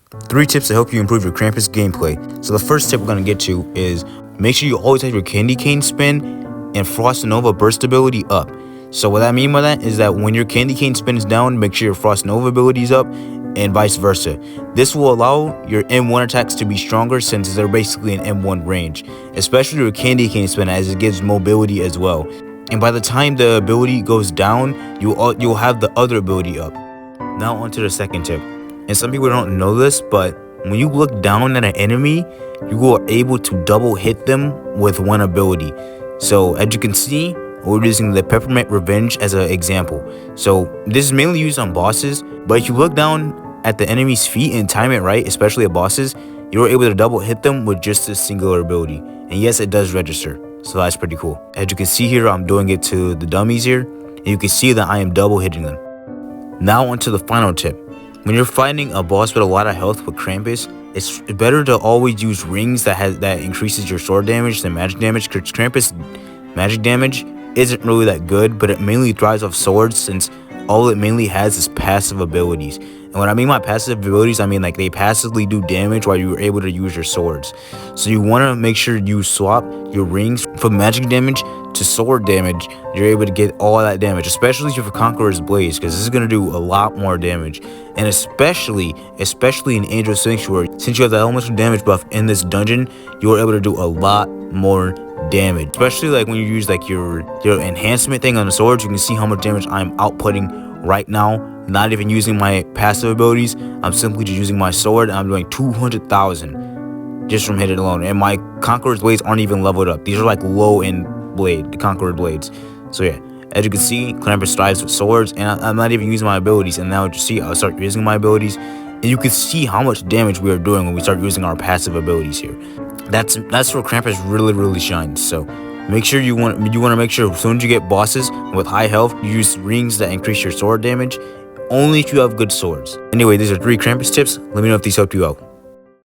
3 tips to help you improve your Krampus gameplay. So the first tip we're going to get to is make sure you always have your Candy Cane spin and Frost Nova burst ability up. So what I mean by that is that when your Candy Cane spin is down, make sure your Frost Nova ability is up, and vice versa. This will allow your M1 attacks to be stronger since they're basically in M1 range, especially your Candy Cane spin as it gives mobility as well. And by the time the ability goes down, you'll have the other ability up. Now onto the second tip. And some people don't know this, but when you look down at an enemy, you are able to double hit them with one ability. So as you can see, we're using the Peppermint Revenge as an example. So this is mainly used on bosses, but if you look down at the enemy's feet and time it right, especially at bosses, you're able to double hit them with just a singular ability. And yes, it does register, so that's pretty cool. As you can see here, I'm doing it to the dummies here, and you can see that I am double hitting them. Now onto the final tip. When you're fighting a boss with a lot of health with Krampus, it's better to always use rings that increases your sword damage than magic damage, because Krampus magic damage isn't really that good, but it mainly thrives off swords since all it mainly has is passive abilities. And when I mean by passive abilities, I mean like they passively do damage while you're able to use your swords. So you want to make sure you swap your rings from magic damage to sword damage. You're able to get all that damage, especially if you have Conqueror's Blaze, because this is going to do a lot more damage. And especially in Angel Sanctuary, since you have the elemental damage buff in this dungeon, you're able to do a lot more damage, especially like when you use like your enhancement thing on the swords. You can see how much damage I'm outputting right now, not even using my passive abilities. I'm simply just using my sword, and I'm doing 200,000 just from hitting alone. And my Conqueror's Blades aren't even leveled up. These are like low end blade, the Conqueror Blades. So yeah, as you can see, Krampus thrives with swords, and I'm not even using my abilities. And now you see, I'll start using my abilities, and you can see how much damage we are doing when we start using our passive abilities here. That's where Krampus really shines. So make sure you want to make sure as soon as you get bosses with high health, you use rings that increase your sword damage, only if you have good swords. Anyway, these are 3 Krampus tips. Let me know if these helped you out.